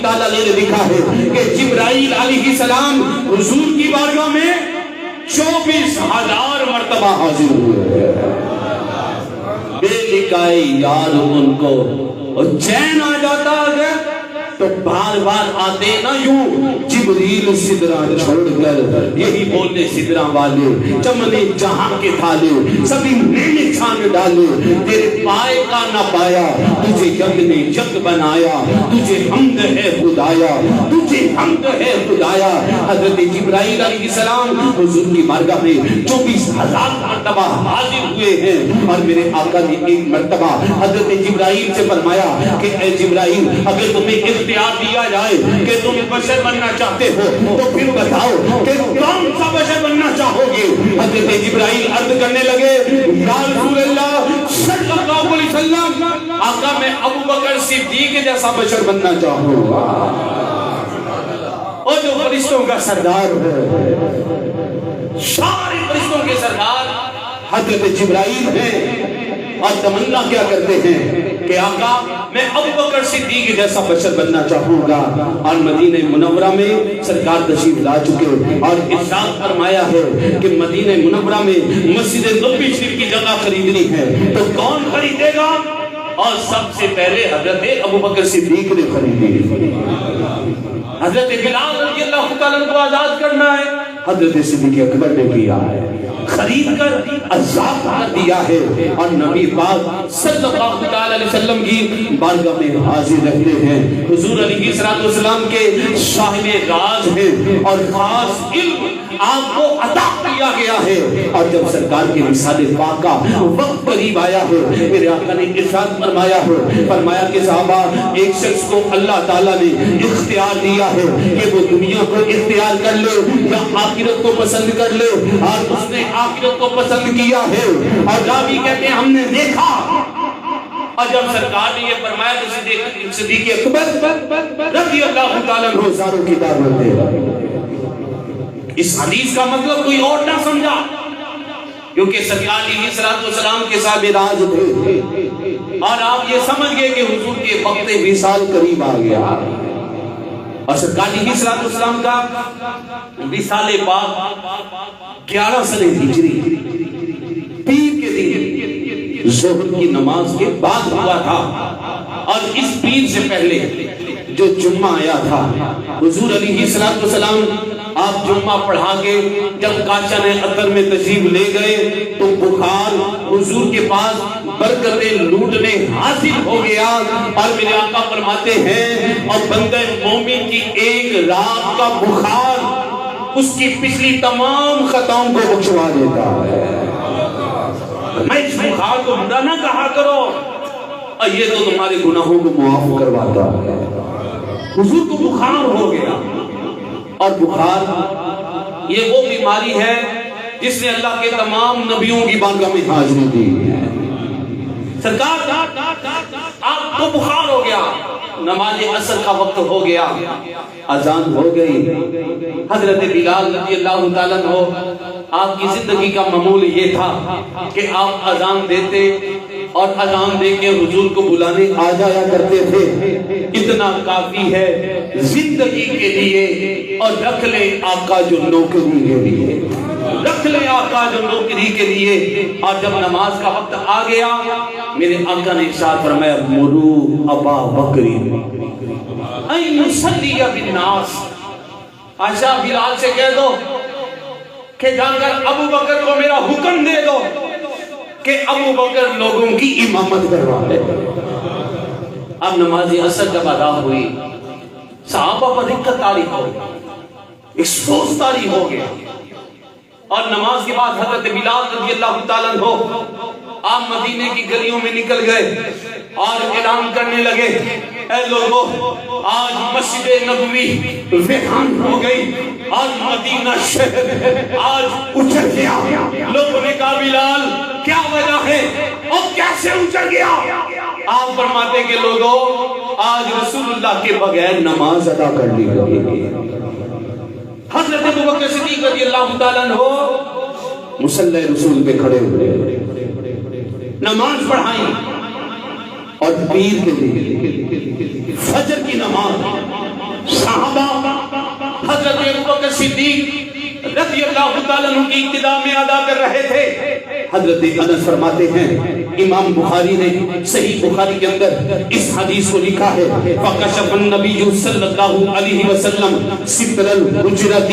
تعالیٰ نے لکھا ہے کہ جبرائیل علیہ السلام حضور کی بارگاہ میں 24,000 مرتبہ حاضر ہوئے. بے لکھائے یار ان کو چین آ جاتا ہے تو بار بار آتے نہ یوں جبریل سدرا چھوڑ کر یہی بولتے سدرا والے چمنے جہاں کے تھالے سبھی میں چھان ڈالے تیرے پائے کا نہ پایا تجھے جگ نے جگ بنایا تجھے حمد ہے خدایا تجھے حمد ہے خدایا. حضرت جبرائیل علیہ السلام حضور کی بارگاہ میں 24,000 مرتبہ حاضر ہوئے ہیں اور میرے آقا نے ایک مرتبہ حضرت جبرائیل سے فرمایا کہ اے جبرائیل اگر تمہیں اختیار دیا جائے کہ تم بشر بننا چاہتے ہو تو پھر بتاؤ کہ کون سا بشر بننا چاہو گے. حضرت جبرائیل عرض کرنے لگے یا رسول اللہ صلی اللہ علیہ وسلم آقا میں ابو بکر صدیق جیسا بشر بننا چاہوں گا اور جو فرشتوں کا سردار ہے سارے فرشتوں کے سردار حضرت جبرائیل ہیں اور تمنا کیا کرتے ہیں کہ آقا میں ابو بکر صدیق جیسا بشر بننا چاہوں گا. اور مدینہ منورہ میں سرکار تشریف لا چکے اور ارشاد فرمایا ہے کہ مدینہ منورہ میں مسجد نبوی شریف کی جگہ خریدنی ہے تو کون خریدے گا؟ اور سب سے پہلے حضرت ابو بکر صدیق نے خریدی. حضرت بلال رضی اللہ تعالیٰ کو آزاد کرنا ہے حضرت صدیق اکبر نے کیا ہے خرید کر عذاب کر دیا ہے اور نبی پاک صلی اللہ علیہ وسلم کی بارگاہ میں حاضر رہتے ہیں. حضور علیہ السلام کے صاحب راز ہیں اور خاص علم آپ کو عطا کیا گیا ہے. اور جب سرکار کی رسالے پاک کا وقت قریب آیا ہے میرے آقا نے ارشاد فرمایا کہ صحابہ ایک شخص کو اللہ تعالیٰ نے اختیار دیا ہے کہ وہ دنیا کو اختیار کر لے یا آخرت کو پسند کر لے اور اس نے آخرت کو پسند کیا ہے. اور راوی کہتے ہیں ہم نے دیکھا اور جب سرکار نے یہ فرمایا تو صدیق اکبر رضی اللہ تعالیٰ عنہ ہزاروں کی دعوت دے. اس حدیث کا مطلب کوئی اور نہ سمجھا کیونکہ سرکار علیہ السلام کے صاحب راز تھے اور آپ یہ سمجھ گئے کہ حضور کے وقت وصال قریب آ گیا. اور سرکار علیہ السلام کا وصال پاک 11 سنہ ہجری پیر کے دن ظہر کی نماز کے بعد ہوا تھا. اور اس پیر سے پہلے جو جمعہ آیا تھا حضور علیہ السلام آپ جمعہ پڑھا کے جب کاشان عطر میں تشریف لے گئے تو بخار حضور کے پاس برکتیں لوٹنے حاصل ہو گیا. اور میرے آقا فرماتے ہیں اور بندہ مومن کی ایک رات کا بخار اس کی پچھلی تمام خطاؤں کو بخشوا دیتا ہے. میں اس بخار کو برا نہ کہا کرو اور یہ تو تمہارے گناہوں کو معاف کرواتا ہے. حضور کو بخار ہو گیا اور بخار یہ وہ بیماری ہے جس نے اللہ کے تمام نبیوں کی بارگاہ میں حاضری دی ہے. سرکار آپ کو بخار ہو گیا نماز عصر کا وقت ہو گیا اذان ہو گئی. حضرت بلال رضی اللہ تعالیٰ عنہ آپ کی زندگی کا معمول یہ تھا کہ آپ اذان دیتے اور اذان دے کے حضور کو بلانے آ جایا کرتے تھے. اتنا کافی ہے زندگی کے لیے اور رکھ لیں آقا جو نوکری کے لیے رکھ لیں آقا جو نوکری کے لیے. اور جب نماز کا وقت آ گیا میرے آقا نے ارشاد فرمایا مرو ابا بکری این یصلی بالناس. عائشہ بلال سے کہہ دو کہ جا کر ابو بکر کو میرا حکم دے دو کہ ابو بکر لوگوں کی امامت کروا لے. اب نماز عصر جب ادا ہوئی صحابہ پر دقت طاری ہو گئی افسوس طاری ہو گیا. اور نماز کے بعد حضرت بلال رضی اللہ تعالیٰ عنہ آپ مدینے کی گلیوں میں نکل گئے اور اعلان کرنے لگے اے لوگوں آج مسجد نبوی ویران ہو گئی آج مدینہ شہر آج اجڑ گیا. لوگوں نے کہا بلال کیا وجہ ہے اور کیسے اجڑ گیا؟ آپ فرماتے کہ لوگوں آج رسول اللہ کے بغیر نماز ادا کرنی ہوگی. حضرت ابو بکر صدیق رضی اللہ تعالیٰ عنہ مصلی رسول پہ کھڑے ہوئے نماز پڑھائیں اور پیر کے لیے فجر کی نماز رضی اللہ تعالیٰ عنہ کی ابتدا میں ادا کر رہے تھے۔ حضرت انس فرماتے ہیں، امام بخاری نے صحیح بخاری کے اندر اس حدیث کو لکھا ہے، فَكَشَفَ النَّبِيُّ صلی اللہ علیہ وسلم سِتْرَ الْحُجْرَةِ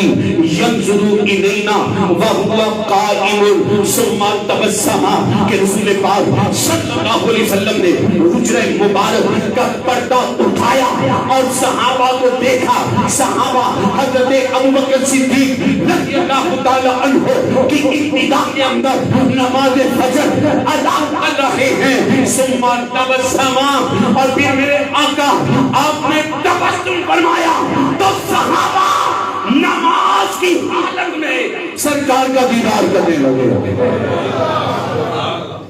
يَنْظُرُ إِلَيْنَا وَهُوَ قَائِمٌ ثُمَّ تَبَسَّمَ، کہ رسول پاک صلی اللہ علیہ وسلم نے حجرہ مبارک کا پردہ اٹھایا اور صحابہ کو دیکھا۔ صحابہ حضرت ابوبکر صدیق رضی اللہ تعالی عنہ کی ابتدا کے اندر نماز فجر ادا کر رہے ہیں، ثم تبسم، اور پھر میرے آقا آپ نے تبسم فرمایا تو صحابہ نماز کی حالت میں سرکار کا دیدار کرنے لگے۔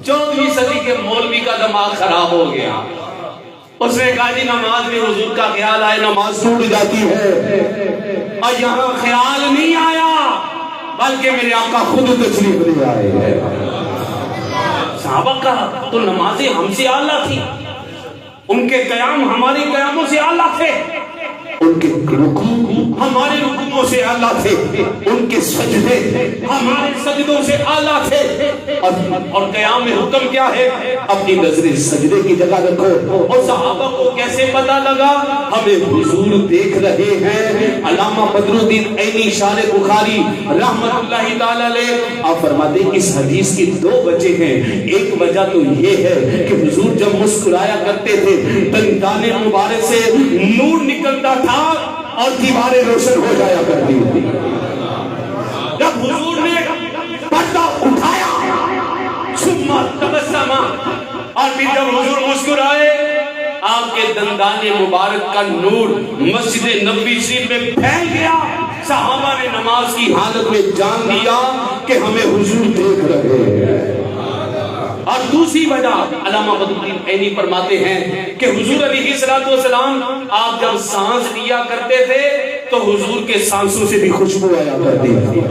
14ویں صدی کے مولوی کا دماغ خراب ہو گیا، اس نے کہا جی نماز میں حضور کا خیال آئے نماز ٹوٹ جاتی ہے، اور یہاں خیال نہیں آیا بلکہ میرے آقا خود تشریف لے آئے ہیں۔ صحابہ کہا تو نمازیں ہم سے اعلیٰ تھی، ان کے قیام ہمارے قیاموں سے اعلیٰ تھے، ان کے رکوع ہمارے رکوعوں سے اعلیٰ تھے، ان کے سجدے ہمارے سجدوں سے اعلیٰ تھے، اور قیام میں حکم کیا ہے؟ اپنی نظریں سجدے کی جگہ رکھو۔ اور صحابہ کو کیسے پتا لگا؟ ہمیں حضور دیکھ رہے ہیں۔ علامہ بدر الدین عینی شارح بخاری رحمت اللہ تعالی علیہ آپ فرماتے ہیں اس حدیث کی 2 وجہ ہیں۔ ایک وجہ تو یہ ہے کہ حضور جب مسکرایا کرتے تھے دندان مبارک سے نور نکلتا تھا اور دیواریں روشن ہو جایا کرتی تھی۔ جب حضور نے پردہ اٹھایا ثم تبسم، اور پھر جب حضور مسکرائے آپ کے دندان مبارک کا نور مسجد نبوی شریف میں پھیل گیا۔ صحابہ نے نماز کی حالت میں جان لیا کہ ہمیں حضور دیکھ رہے ہیں۔ اور دوسری وجہ علامہ بدر الدین عینی فرماتے ہیں کہ حضور علیہ السلام آپ جب سانس لیا کرتے تھے تو حضور کے سانسوں سے بھی خوشبو آیا کرتی تھی۔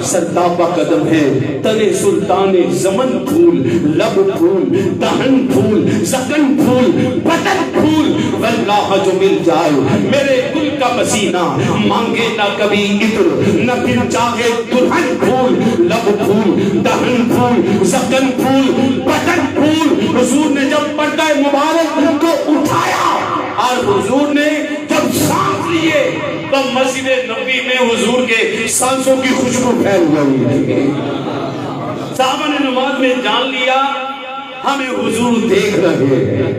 سرتاپا قدم ہے تنے سلطان زمن پھول، لب پھول، دہن پھول، زکن پھول، بطن پھول، واللہ جو مل جائے میرے گل کا پسینہ، مانگے نہ کبھی عطر نہ پھر چاہے دلہن پھول، لب پھول، دہن پھول، زکن پھول، بطن پھول۔ حضور نے جب پردہ مبارک کو اٹھایا اور حضور نے جب سانس لیے تو مسجد نبوی میں حضور کے سانسوں کی خوشبو پھیل گئی۔ صحابہ نے نماز میں جان لیا ہمیں حضور دیکھ رہے ہیں۔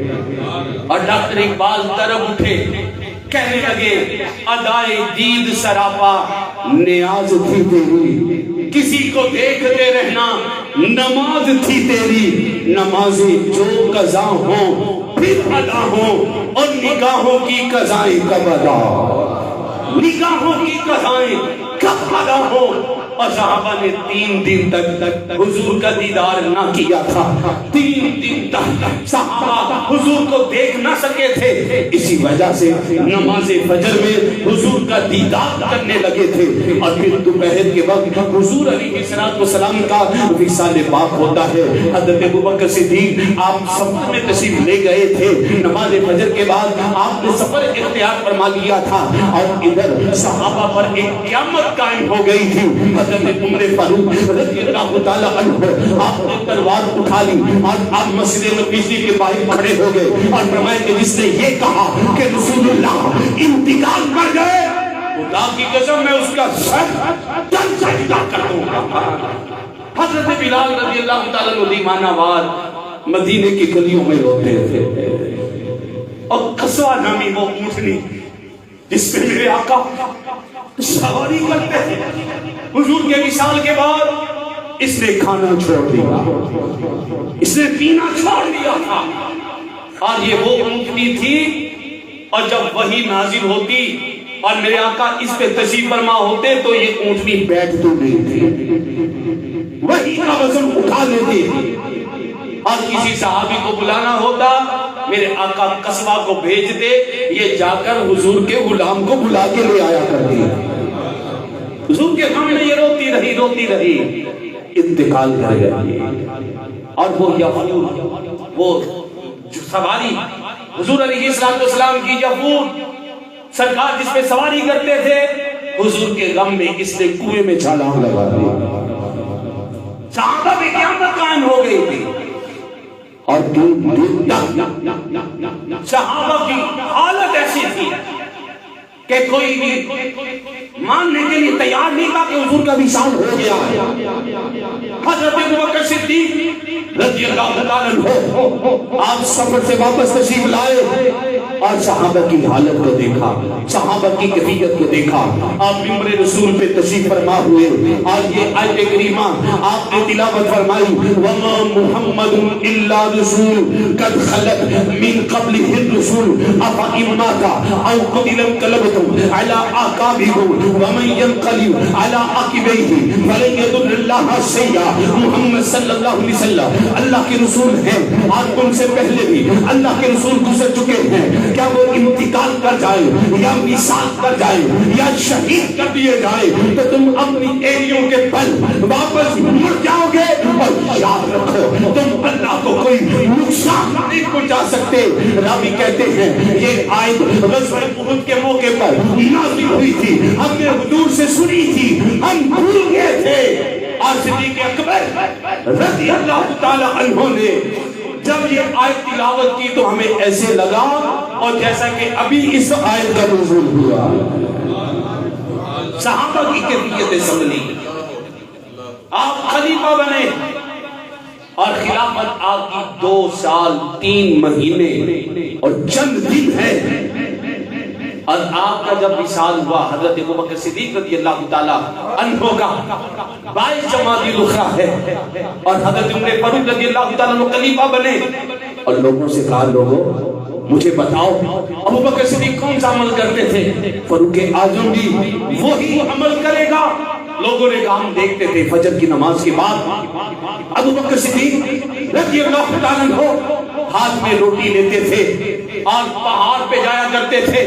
اور ڈاکٹر اقبال طرف اٹھے کہنے لگے ادائے دید سراپا نیاز تھی تیری، کسی کو دیکھتے رہنا نماز تھی تیری، نمازیں جو قضا ہوں پھر ادا ہوں، اور نگاہوں کی قضائیں کب ادا، نگاہوں کی قضائیں کب ادا ہوں۔ اور صحابہ نے 3 دن تک حضور کا دیدار نہ کیا تھا، 3 دن تک صحابہ حضور کو دیکھ نہ سکے تھے۔ اسی وجہ سے نماز فجر میں حضور کا دیدار کرنے لگے تھے، اور پھر دوپہر کے وقت حضور علیہ السلام کا وصال پاک ہوتا ہے۔ حضرت ابوبکر صدیق آپ سفر میں تشریف لے گئے تھے، نماز فجر کے بعد آپ نے سفر اختیار فرما لیا تھا، اور ادھر صحابہ پر ایک قیامت قائم ہو گئی تھی۔ حضرت عمر فاروق رضی اللہ تعالی عنہ آپ نے تلوار اٹھا لی اور آپ مسجد نبوی کے باہر کھڑے ہو گئے اور فرمایا کہ جس نے یہ کہا کہ رسول اللہ انتقال کر گئے، خدا کی قسم میں اس کا سر تن سجدہ کر دوں گا۔ حضرت بلال رضی اللہ تعالی عنہ دیوانہ وار مدینے کی گلیوں میں روتے تھے، اور قصوہ نامی وہ اونٹنی جس پہ میرے آقا سواری کرتے تھے، حضور کے وصال کے بعد اس نے کھانا چھوڑ دیا، اس نے پینا چھوڑ دیا تھا، اور یہ وہ اونٹنی تھی، اور جب وحی نازل ہوتی اور میرے آقا اس پہ تشریف فرما ہوتے تو یہ اونٹنی بیٹھ تو نہیں تھی، وحی کا وزن اٹھا لیتی، اور کسی صحابی کو بلانا ہوتا میرے آقا قصبہ کو بھیجتے، یہ جا کر حضور کے غلام کو بلا کے لے آیا کرتی۔ حضور کے سامنے یہ روتی رہی انتقال کر گئی، اور وہ یفور، وہ سواری حضور علیہ السلام کی یفور سرکار جس پہ سواری کرتے تھے، حضور کے غم میں اس نے کنویں میں چھلانگ لگا دی. صحابہ کی قیامت قائم ہو گئی تھی اور 3 دن تک صحابہ کی حالت ایسی تھی کہ کوئی بھی ماننے کے لیے تیار نہیں تھا کہ حضور کا وصال ہو گیا ہے. حضرت ابوبکر صدیق رضی اللہ تعالیٰ عنہ آپ سفر سے واپس تشریف لائے اور صحابہ کی حالت کو دیکھا, صحابہ کی کیفیت کو دیکھا. آپ ممبر رسول پہ تشریف فرما ہوئے اور یہ آیت کریمہ آپ نے تلاوت فرمائی, وما محمد الا رسول قد خلت من قبلہ الرسل افإن مات او قتل انقلبتم على اعقابكم ومن ينقلب على عقبيه فلن يضر الله شيئا. محمد صلی اللہ علیہ وسلم اللہ کے رسول ہیں اور تم سے پہلے بھی اللہ کے رسول گزر چکے ہیں. کیا وہ انتقال کر جائے یا وصال کر جائے یا شہید کر دیے جائے تو تم اپنی ایریوں کے پل واپس مڑ جاؤ گے, اور یاد رکھو تم اللہ کو کوئی نقصان نہیں پہنچا سکتے. راوی کہتے ہیں یہ آیت غزوہ احد کے موقع پر نازل ہوئی تھی, ہم نے حضور سے سنی تھی, ہم بھول گئے تھے. اور صدیق اکبر رضی اللہ تعالی عنہ نے جب یہ آیت تلاوت کی تو ہمیں ایسے لگا اور جیسا کہ ابھی اس آیت کا نزول ہوا. صحابہ کی کیفیت سمجھنی, آپ خلیفہ بنے اور خلافت آپ کی 2 سال 3 مہینے اور چند دن ہے, اور آپ کا جب وصال ہوا حضرت ابوبکر صدیق رضی اللہ تعالیٰ عنہ کا 22 جمادی الاخری ہے اور حضرت عمر فاروق رضی اللہ تعالیٰ عنہ خلیفہ بنے. اور لوگوں سے کہا, لوگوں مجھے بتاؤ ابوبکر صدیق کون سا عمل کرتے تھے؟ فاروق اعظم بھی وہی عمل کرے گا. لوگوں نے کہا ہم دیکھتے تھے فجر کی نماز کے بعد ابوبکر صدیق رضی اللہ تعالیٰ عنہ ہاتھ میں روٹی لیتے تھے اور پہاڑ پہ جایا کرتے تھے.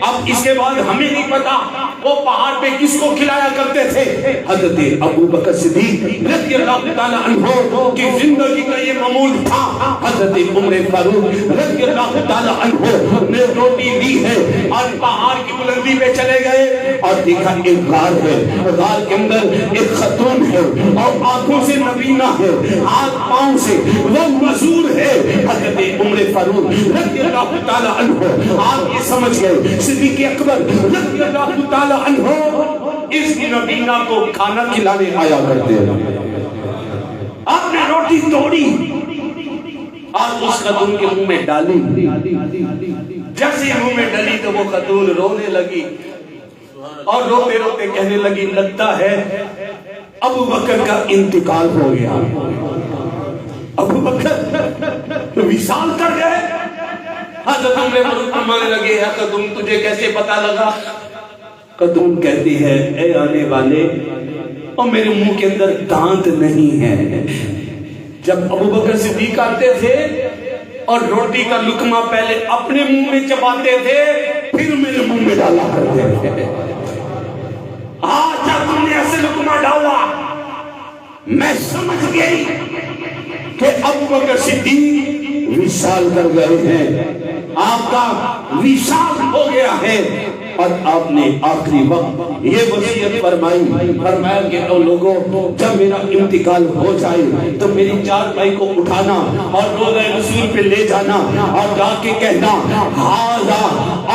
اب اس کے بعد ہمیں نہیں پتا وہ پہاڑ پہ کس کو کھلایا کرتے تھے. حضرت ابوبکر صدیق رضی اللہ تعالیٰ عنہ کی زندگی کا یہ معمول تھا. حضرت عمر فاروق رضی اللہ تعالیٰ عنہ نے روٹی لی ہے اور پہاڑ کی بلندی پہ چلے گئے اور دیکھا ایک غار ہے, غار کے اندر ایک خاتون ہے اور آنکھوں سے نبینا ہے, ہاتھ پاؤں سے وہ مزور ہے. حضرت عمر فاروق رضی اللہ تعالی عنہ آپ یہ سمجھ گئے صدیق اکبر رضی اللہ تعالی عنہ اس نبینا کو کھانا کھلانے آیا کرتے ہیں. آپ نے روٹی توڑی اور اس خاتون کے منہ میں ڈالی. جیسے منہ میں ڈلی تو وہ خاتون رونے لگی اور روتے روتے کہنے لگی, لگتا ہے ابو بکر کا انتقال ہو گیا. ابو بکر وصال کر گئے. حضرت عمر فاروق فرمانے لگے, خاتون تجھے کیسے پتا لگا؟ خاتون کہتی ہے, اے آنے والے, اور میرے منہ کے اندر دانت نہیں ہے. جب ابو بکر صدیق آتے تھے اور روٹی کا لقمہ پہلے اپنے منہ میں چباتے تھے پھر میرے منہ میں ڈالا کرتے تھے. آج جب تم نے ایسے لقمہ ڈالا میں سمجھ گئی کہ ابو بکر صدیق وصال کر گئے ہیں, آپ کا وصال ہو گیا ہے. اور آپ نے آخری وقت یہ وصیت فرمائی, فرمایا کہ اے لوگوں جب میرا انتقال ہو جائے تو میری 4 بھائی کو اٹھانا اور روضہ رسول پہ لے جانا اور جا کے کہنا, ھذا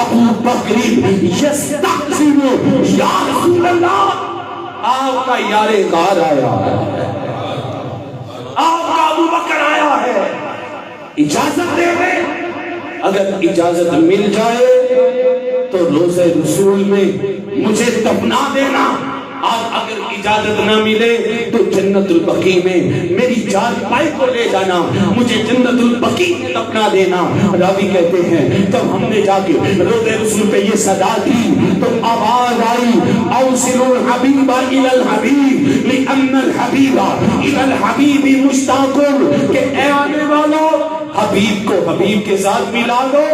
ابو بکر یستأذن یا رسول اللہ, آپ کا یار غار آیا ہے, آپ کا ابو بکر آیا ہے, اجازت دے دیں. اگر اجازت مل جائے تو روضہ رسول میں مجھے دفنا دینا, اور اگر اجازت نہ ملے تو جنت البقیع میں میری 4 بھائی کو لے جانا, مجھے جنت البقیع میں دفنا دینا. راوی کہتے ہیں جب ہم نے جا کے روضہ رسول پہ یہ صدا دی تو آواز آئی, اوصلوا الحبیب الی الحبیب لان الحبیب الی الحبیب مشتاق, کہ اے آنے والوں حبیب کو حبیب کے ساتھ ملا دو,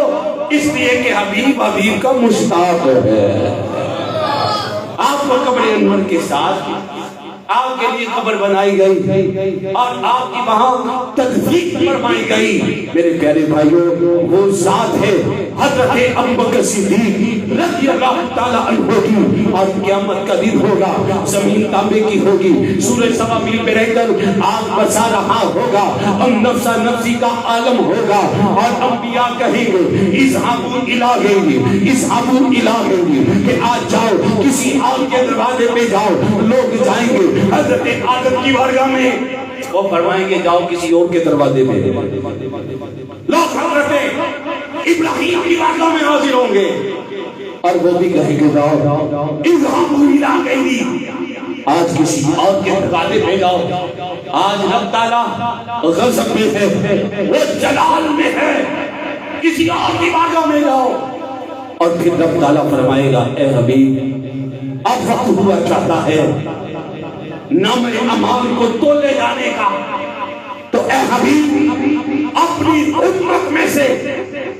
اس لیے کہ حبیب حبیب کا مشتاق ہے. آپ کو قبر انور کے ساتھ آپ کے لیے قبر بنائی گئی اور آپ کی وہاں تدفین فرمائی گئی. میرے پیارے بھائیوں, وہ ذات ہے حضرت ابوبکر صدیق رضی اللہ تعالی عنہ کی، اور قیامت کا دن ہوگا، زمین تانبے کی ہوگی، سورج سوا میل پہ رہ کر آگ برسا رہا ہوگا، اور نفسا نفسی کا عالم ہوگا، اور انبیاء کہیں گے اذهبوا الی غیری، اذهبوا الی غیری، کہ آج جاؤ کسی اور کے دروازے پہ جاؤ۔ لوگ جائیں گے حضرت آدم کی بارگاہ میں، وہ فرمائیں گے جاؤ کسی اور کے دروازے پہ۔ لوگ حضرت ابراہیم کی بارگاہ میں حاضر ہوں گے، اور وہ بھی کہیں گے جاؤ اذهبوا الی غیری، آج کسی اور کے دروازے پہ جاؤ۔ آج رب تعالیٰ غضب میں ہے، وہ جلال میں ہے، کسی اور کی بارگاہ میں جاؤ۔ اور پھر رب تعالیٰ فرمائے گا اے حبیب اب وقت ہوا چاہتا ہے نام اعمال کو تولے جانے کا، تو اے حبیب اپنی امت میں سے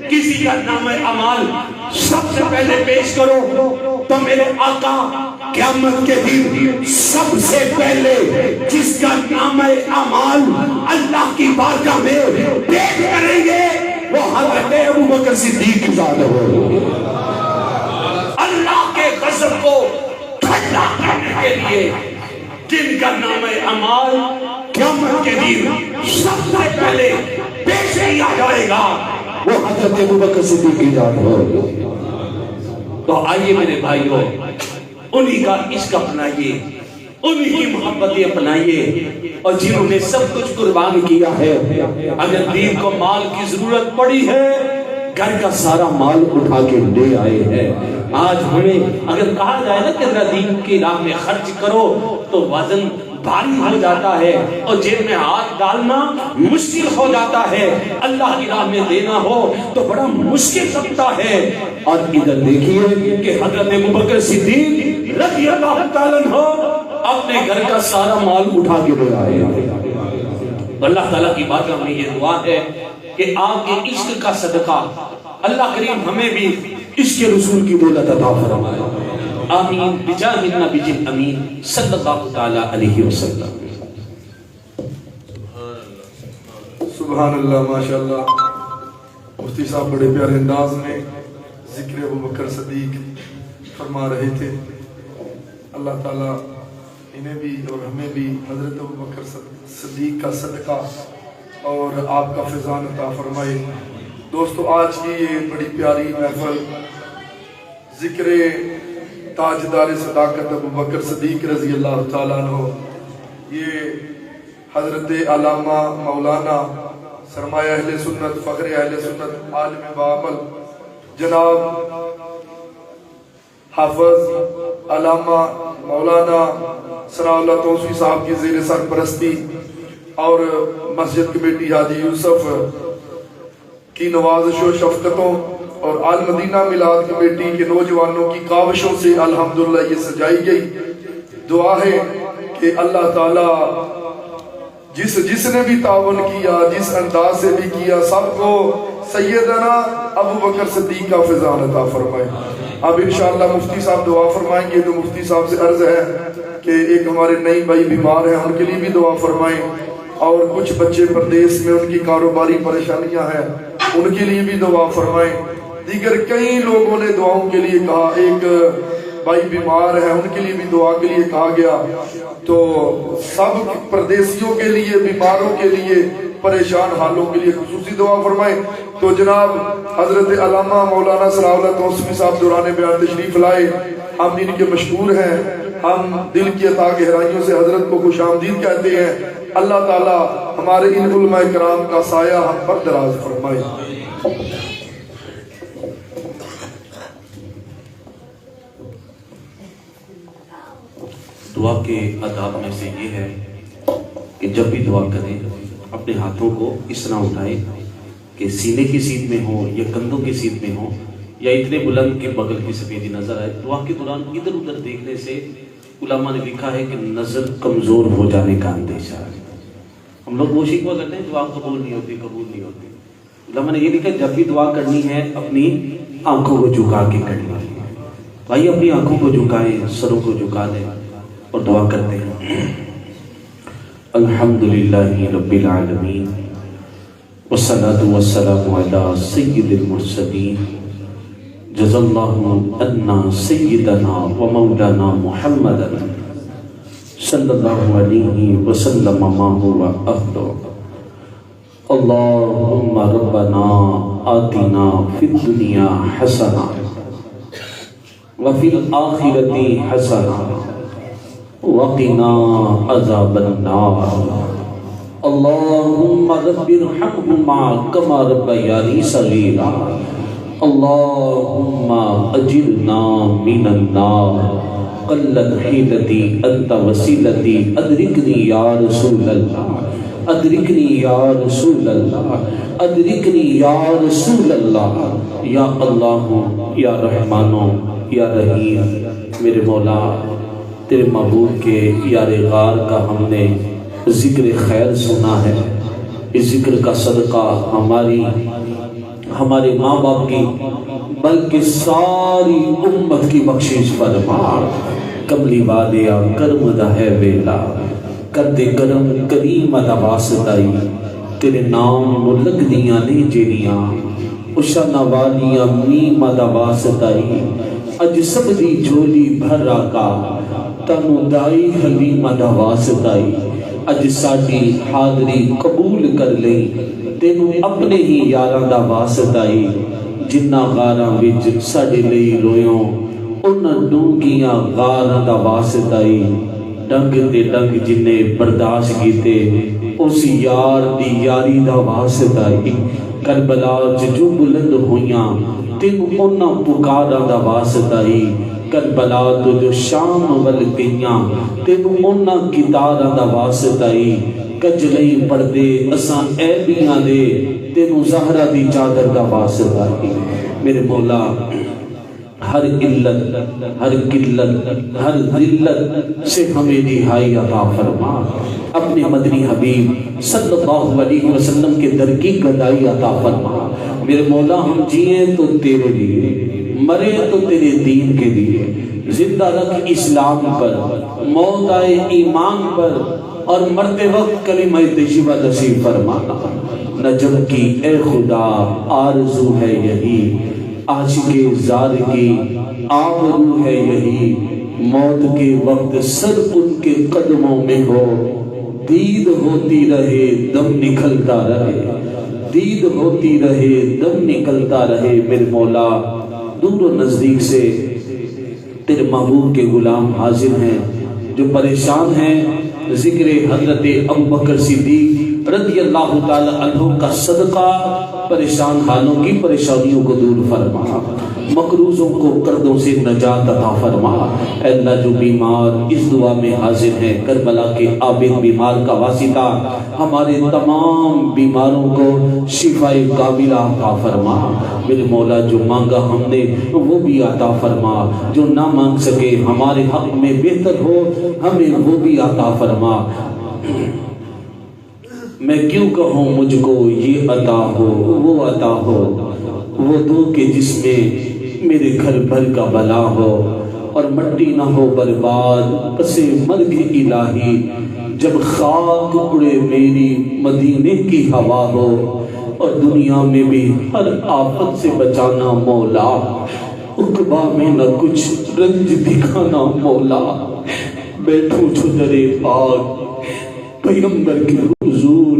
کسی کا نام اعمال سب سے پہلے پیش کرو، تو میرے آقا قیامت کے دن سب سے پہلے جس کا نام اعمال اللہ کی بارگاہ میں پیش کریں گے وہ حضرت ابوبکر صدیق ذات ہو۔ اللہ کے غضب کو ٹھنڈا کرنے کے لیے جن کا نام اعمال قیامت کے دن سب سے پہلے پیش کیا جائے گا وہ حضرت ابوبکر صدیق کی ذات ہو۔ تو آئیے میرے بھائیوں انہی کا عشق اپنائیے، انہی کی محبتیں اپنائیے، اور جنہوں نے سب کچھ قربان کیا ہے۔ اگر دین کو مال کی ضرورت پڑی ہے گھر کا سارا مال اٹھا کے لے آئے ہیں۔ آج ہمیں اگر کہا جائے نا کہ ذرا دین کی راہ میں خرچ کرو تو وزن بھاری ہو جاتا ہے اور جیب میں ہاتھ ڈالنا مشکل ہو جاتا ہے، اللہ کی راہ میں دینا ہو تو بڑا مشکل لگتا ہے۔ اور ادھر دیکھیے کہ حضرت ابوبکر صدیق رضی اللہ تعالیٰ عنہ اپنے گھر کا سارا مال اٹھا کے لے آئے۔ اللہ تعالیٰ کی بارگاہ میں یہ دعا ہے کہ آپ کے عشق کا صدقہ اللہ کریم ہمیں بھی عشق رسول کی دولت عطا فرمائے، آمین بجاہ النبی الامین صلی اللہ تعالی علیہ وسلم۔ سبحان اللہ، ماشاءاللہ۔ مفتی صاحب بڑے پیارے انداز میں ذکر ابوبکر صدیق فرما رہے تھے۔ اللہ تعالیٰ انہیں بھی اور ہمیں بھی حضرت ابوبکر صدیق کا صدقہ اور آپ کا فیضان عطا فرمائے۔ دوستو آج کی یہ بڑی پیاری محفل ذکر تاجدار صداقت ابوبکر صدیق رضی اللہ تعالیٰ عنہ، یہ حضرت علامہ مولانا سرمایہ اہل سنت فخر اہل سنت عالم باعمل جناب حافظ علامہ مولانا ثناء اللہ توسوی صاحب کی زیر سرپرستی اور مسجد کمیٹی حاجی یوسف کی نوازش و شفقتوں اور آل مدینہ میلاد کمیٹی کے نوجوانوں کی کاوشوں سے الحمدللہ یہ سجائی گئی۔ دعا ہے کہ اللہ تعالیٰ جس نے بھی تعاون کیا، جس انداز سے بھی کیا، سب کو سیدنا ابوبکر صدیق کا فیضان عطا فرمائے۔ اب انشاءاللہ مفتی صاحب دعا فرمائیں گے، تو مفتی صاحب سے عرض ہے کہ ایک ہمارے نئی بھائی بیمار ہیں، ان کے لیے بھی دعا فرمائیں، اور کچھ بچے پردیس میں ان کی کاروباری پریشانیاں ہیں ان کے لیے بھی دعا فرمائیں۔ دیگر کئی لوگوں نے دعاؤں کے لیے کہا، ایک بھائی بیمار ہے ان کے لیے بھی دعا کے لیے کہا گیا، تو سب پردیسیوں کے لیے، بیماروں کے لیے، پریشان حالوں کے لیے خصوصی دعا فرمائیں۔ تو جناب حضرت علامہ مولانا ثناء اللہ توسوی صاحب دوران بیان تشریف لائے، ہم ان کے مشکور ہیں، ہم دل کی عطا گہرائیوں سے حضرت کو خوش آمدید کہتے ہیں۔ اللہ تعالی ہمارے ان علماء کرام کا سایہ ہم پر دراز فرمائے۔ دعا کے آداب میں سے یہ ہے کہ جب بھی دعا کریں اپنے ہاتھوں کو اس طرح اٹھائیں کہ سینے کی سیدھ میں ہو یا کندھوں کی سیدھ میں ہو یا اتنے بلند کہ بغل کی سفیدی نظر آئے۔ دعا کے دوران ادھر ادھر دیکھنے سے علماء نے لکھا ہے کہ نظر کمزور ہو جانے کا اندیشہ ہے۔ ہم لوگ وہ شکوہ کرتے ہیں دعا قبول نہیں ہوتی۔ علماء نے یہ لکھا جب بھی دعا کرنی ہے اپنی آنکھوں کو جھکا کے کرنی ہے۔ بھائی اپنی آنکھوں کو جھکائیں، سروں کو جھکا دیں اور دعا کرتے ہیں۔ الحمدللہ رب العالمین والصلاة والسلام علی سید المرسلین جزا اللہ عنا سیدنا و مولانا محمدا صلی اللہ علیہ وسلم ما هو اہلہ. اللہم ربنا آتنا فی الدنیا حسنہ وفی الآخرۃ حسنہ وقنا عذاب النار. اللہم رب ارحمہما کما ربیانی صغیرا. اللہم اجرنا من النار. قلت حیلتی انت وسیلتی ادرکنی یا رسول اللہ، ادرکنی یا رسول اللہ، ادرکنی یا رسول اللہ. یا اللہ یا رحمانو یا رحیم، میرے مولا تیرے محبوب کے یار غار کا ہم نے ذکر خیر سنا ہے. اس ذکر کا صدقہ ہمارے ماں باپ کی بلکہ ساری امت کی بخشش فرما. کملی والیا کرم دا ہے ویلا، کردے کرم کریم دا واسطائی. تیرے نام لگ دیاں نے جیڑیاں اشنا والیاں میم دا واسطائی. اج سب دی جھولی بھر آقا تنو دائی حلیم دا واسطائی. اج ساڈی حاضری قبول کر لئی تینو اپنے ہی یاراں دا واسطائی. جنہ غاراں وچ ساڈے لئی رویوں انہاں ڈونگیاں غاراں دا واسطائی. ڈنگ تے ڈنگ جنے برداشت کیتے اس یار دی یاری دا واسطائی. کربلا جو بلند ہویاں تینو انہاں پکاراں دا واسطائی. کربلا تو جو شام ول گئیاں تینو انہاں گتاراں دا واسطائی. کجلئی پردے اساں عیبیاں دے تینو زہرا دی چادر دا واسطائی. میرے مولا ہر علت، ہر قلت، ہر ذلت سے ہمیں رہائی عطا فرما. اپنے مدنی حبیب صلی اللہ علیہ وسلم کے در کی گدائی عطا فرما. میرے مولا ہم جیے تو تیرے لیے، مرے تو تیرے دین کے لیے. زندہ رکھ اسلام پر، موت آئے ایمان پر، اور مرتے وقت کلمہ طیبہ نصیب فرمانا. نجم کی اے خدا آرزو ہے یہی، عاشق زار کی آبرو ہے یہی. موت کے وقت سر ان کے قدموں میں ہو، دید ہوتی رہے دم نکلتا رہے، دید ہوتی رہے دم نکلتا رہے. میرے مولا دور و نزدیک سے تیرے محبوب کے غلام حاضر ہیں جو پریشان ہیں. ذکر حضرت ابوبکر صدیق رضی اللہ تعالی عنہ کا صدقہ پریشان حالوں کی پریشانیوں کو دور فرما، مقروضوں کو قرضوں سے نجات عطا فرما. اے اللہ جو بیمار اس دعا میں حاضر ہیں، کربلا کے عابد بیمار کا واسطہ ہمارے تمام بیماروں کو شفاء کاملہ عطا فرما. میرے مولا جو مانگا ہم نے وہ بھی عطا فرما، جو نہ مانگ سکے ہمارے حق میں بہتر ہو ہمیں وہ بھی عطا فرما. میں کیوں کہوں مجھ کو یہ عطا ہو وہ عطا ہو، وہ دو کہ جس میں میرے گھر بھر کا بلا ہو، اور مٹی نہ ہو برباد پس مرگ الہی. جب خاک اڑے میری مدینے کی ہوا ہو، اور دنیا میں بھی ہر آفت سے بچانا مولا. عقبہ میں نہ کچھ رنج دکھانا مولا. بیٹھوں چھدرے پاک پیغمبر کے حضور،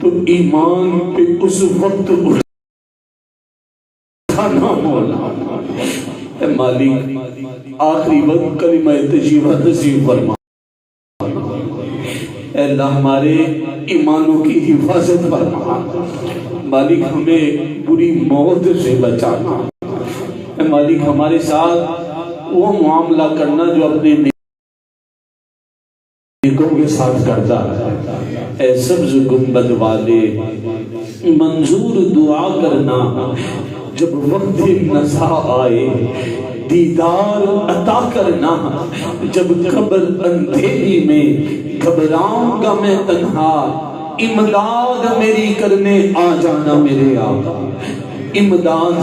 تو ایمان پہ اس وقت اٹھانا مولا. اے مالک آخری وقت کلمہ طیبہ نصیب فرما. اے اللہ ہمارے ایمانوں کی حفاظت فرما. مالک ہمیں بری موت سے بچانا. اے مالک ہمارے ساتھ وہ معاملہ کرنا جو اپنے نیکوں کے ساتھ کرتا ہے. اے سبز گنبد والے منظور دعا کرنا، جب وقت نزا آئے دیدار عطا کرنا. جب قبر اندھیری میں گھبراؤں گا میں تنہا، امداد میری کرنے آ جانا میرے آقا. امداد